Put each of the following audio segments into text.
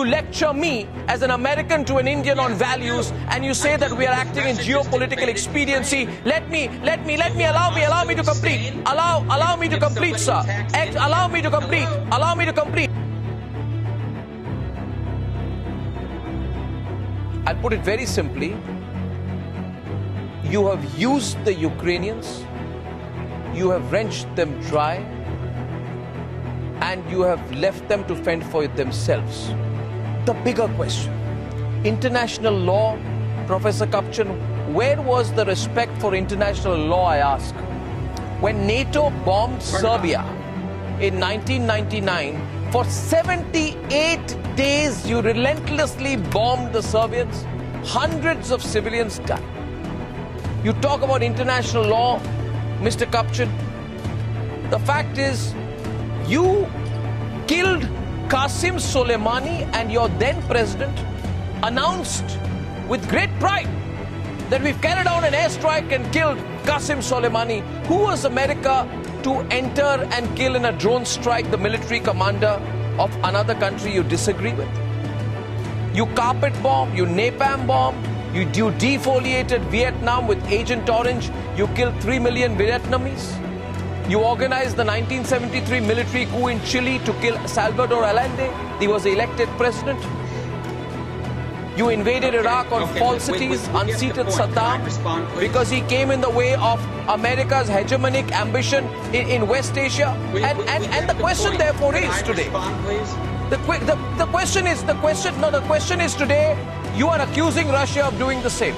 You lecture me as an American to an Indian on values, and you say that we are acting in geopolitical expediency. Allow me to complete. Allow me to complete, sir. Allow me to complete. I'll put it very simply. You have used the Ukrainians, you have wrenched them dry, and you have left them to fend for themselves. The bigger question, international law, Professor Kapchan, where was the respect for international law, I ask? When NATO bombed Serbia in 1999, for 78 days you relentlessly bombed the Serbians, hundreds of civilians died. You talk about international law, Mr. Kapchan. The fact is, you killed Qasem Soleimani, and your then president announced with great pride that we've carried out an airstrike and killed Qasem Soleimani. Who was America to enter and kill in a drone strike the military commander of another country you disagree with? You carpet bomb, you napalm bomb, you defoliated Vietnam with Agent Orange, you killed 3 million Vietnamese. You organized the 1973 military coup in Chile to kill Salvador Allende. He was elected president. You invaded Iraq on falsities, unseated Saddam because he came in the way of America's hegemonic ambition in West Asia. And the question therefore is today. The question is today, you are accusing Russia of doing the same.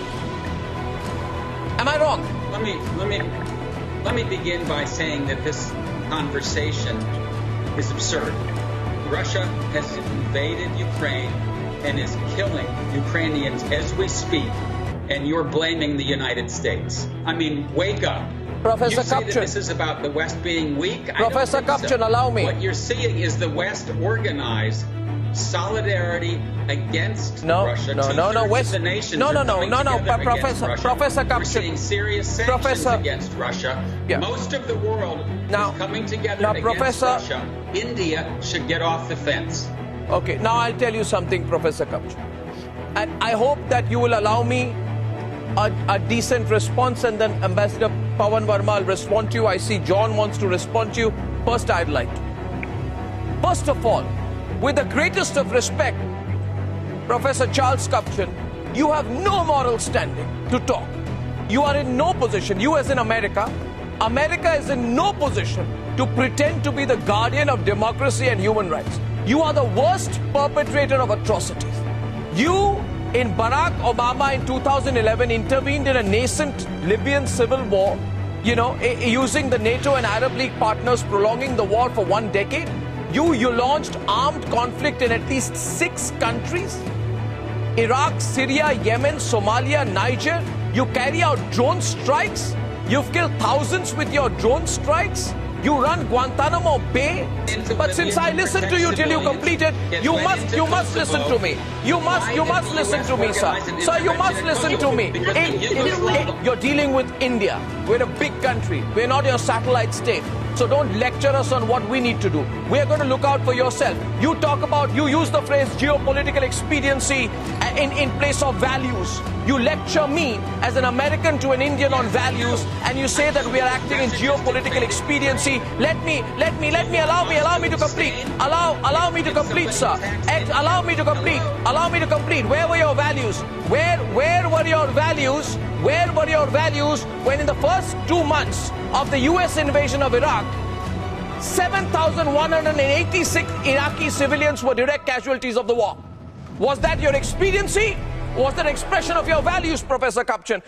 Am I wrong? Let me begin by saying that this conversation is absurd. Russia has invaded Ukraine and is killing Ukrainians as we speak, and you're blaming the United States. I mean, wake up. Professor you say Kapchan, that this is about the West being weak? Professor Kapchan, so. allow me. What you're seeing is the West organize solidarity against Russia. West, the nations Professor Kapchan. We're seeing serious sanctions against Russia. Yeah. Most of the world is coming together against Russia. India should get off the fence. Okay, now I'll tell you something, Professor Kapchan. And I hope that you will allow me a decent response, and then Ambassador Pawan Verma will respond to you. I see John wants to respond to you. First, I'd like to. First of all, with the greatest of respect, Professor Charles Kapchan, you have no moral standing to talk. You are in no position, you as in America is in no position to pretend to be the guardian of democracy and human rights. You are the worst perpetrator of atrocities. You, in Barack Obama in 2011, intervened in a nascent Libyan civil war, using the NATO and Arab League partners, prolonging the war for 1 decade. You launched armed conflict in at least 6 countries. Iraq, Syria, Yemen, Somalia, Niger. You carry out drone strikes. You've killed thousands with your drone strikes. You run Guantanamo Bay. But since I listened to you till you completed, you must listen to me. You must listen to me, sir. Sir, you must listen to me. You're dealing with India. We're a big country. We're not your satellite state. So don't lecture us on what we need to do. We're going to look out for yourself. You use the phrase geopolitical expediency in place of values. You lecture me as an American to an Indian on values, and you say that we are acting in geopolitical expediency. Allow me to complete. Allow me to complete, sir. Allow me to complete. Where were your values? Where were your values? Where were your values when in the first 2 months of the US invasion of Iraq, 7,186 Iraqi civilians were direct casualties of the war? Was that your expediency? Was that an expression of your values, Professor Kapchan?